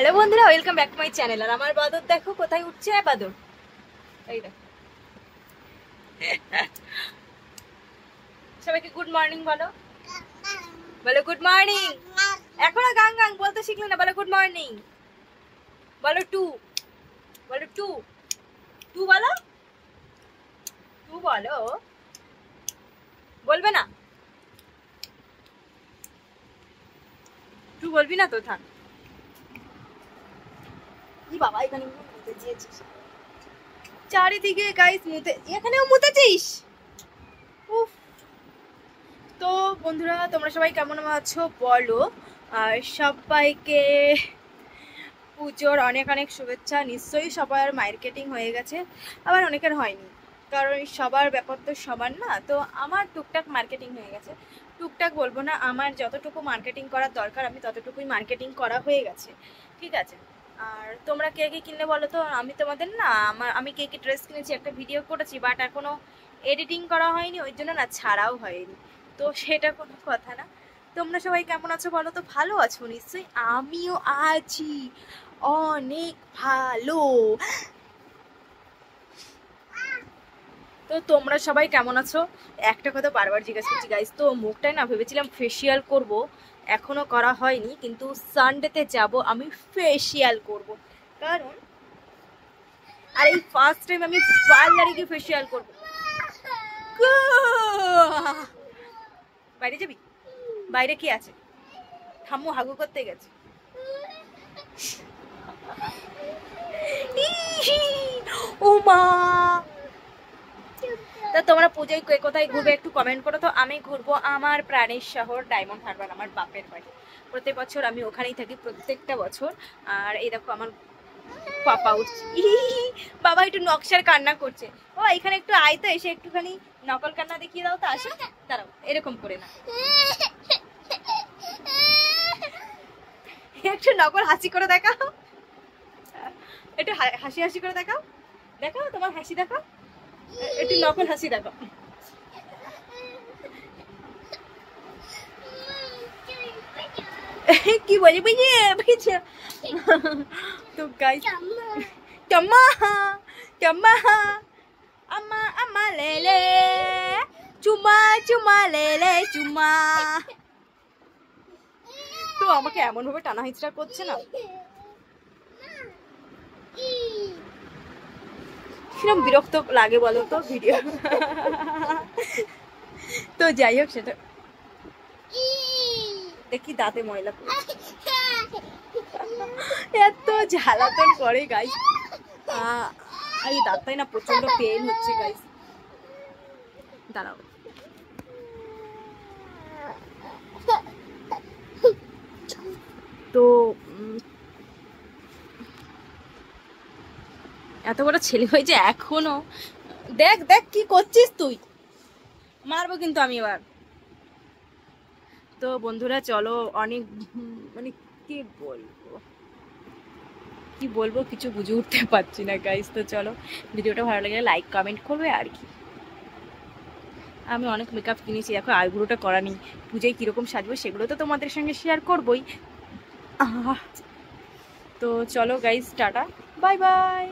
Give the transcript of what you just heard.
Hello বন্ধুরা, welcome back to my channel. আর আমার বাদর দেখো কোথায় উঠছে। বাদর এই দেখো। সবাইকে গুড মর্নিং বলো, বলো গুড মর্নিং। এখনো গাং গাং বলতে শিখলে না, বলো গুড মর্নিং, বলো টু, বলো টু, টু বলো, টু বলো, বলবে না? টু বলবি না তো থাক। কি বাবা, এখানে মুতে দিয়েছিস চারিদিকে গাইস, মুতে এখানেও মুতেছিস। উফ। তো বন্ধুরা, তোমরা সবাই কেমন আছো বলো। আর সবাইকে পুজোর অনেক অনেক শুভেচ্ছা। নিশ্চয়ই সবার মার্কেটিং হয়ে গেছে, আবার অনেকের হয়নি, কারণ সবার ব্যাপার তো সমান না। তো আমার টুকটাক মার্কেটিং হয়ে গেছে। টুকটাক বলবো না, আমার যতটুকু মার্কেটিং করার দরকার আমি ততটুকুই মার্কেটিং করা হয়ে গেছে, ঠিক আছে। আর তোমরা কে কে কিনলে বলো তো। আমি তোমাদের না, আমি কে কে ড্রেস কিনেছি একটা ভিডিও করেছি, বাট এখনো এডিটিং করা হয়নি, ওই জন্য না ছাড়াও হয়নি। তো সেটা কোনো কথা না। তোমরা সবাই কেমন আছো বলো তো? ভালো আছো নিশ্চয়ই, আমিও আছি অনেক ভালো। তো তোমরা সবাই কেমন আছো? একটা কথা বারবার জিজ্ঞাসা করছি গাইস। তো মুখটায় না ভেবেছিলাম ফেসিয়াল করব, এখনো করা হয়নি, কিন্তু সানডেতে যাব আমি ফেসিয়াল করব। কারণ আর এই ফার্স্ট টাইম আমি পার্লারে গিয়ে ফেসিয়াল করব। বাইরে যাবি? বাইরে কি আছে? ঠাম্মু হাগু করতে গেছে। ও মা। তা তোমরা পুজোয় কোথায় ঘুরবে একটু কমেন্ট করো তো। আমি ঘুরবো আমার প্রাণের শহর ডায়মন্ড হারবার, আমার বাপের বাড়ি। প্রত্যেক বছর আমি ওখানেই থাকি, প্রত্যেকটা বছর। আর এই দেখো আমার পাপা উঠছে। বাবা একটু নকশার কান্না করছে। ও এখানে একটু আয় তো, এসে একটুখানি নকল কান্না দেখিয়ে দাও তো। আসো, দাঁড়াও, এরকম করে না, একটু নকল হাসি করে দেখাও, একটু হাসি হাসি করে দেখাও। দেখাও তোমার হাসি, দেখাও একটু নকল হাসি দেখাও। কি বলি বুঝে। তো গাইস, টম্মা টম্মা আমা আমা লেলে চুমা চুমা লেলে চুমা। তো আমাকে এমন ভাবে টানা হিচড়া করছে না, কিরম বিরক্ত লাগে বলো তো ভিডিও। তো যাই হোক, সেটা দেখি দাঁতে ময়লা এত জ্বালাতন করে গাইস। আর এই দাঁতটাই না প্রচন্ড পেন হচ্ছে গাইস। দাঁড়াও। তো এত বড় ছেলে হয়েছে এখনো। দেখ দেখ কি করছিস তুই, মারবো কিন্তু আমি এবার। তো বন্ধুরা চলো, অনেক মানে কি বলবো কিছু বুঝে উঠতে পারছি না গাইস। তো চলো, ভিডিওটা ভালো লাগলে লাইক কমেন্ট করবে আর কি। আমি অনেক মেকআপ কিনেছি, দেখো আইব্রোটা করা নেই। পুজোয় কিরকম সাজবো সেগুলো তো তোমাদের সঙ্গে শেয়ার করবোই। তো চলো গাইস, টাটা, বাই বাই।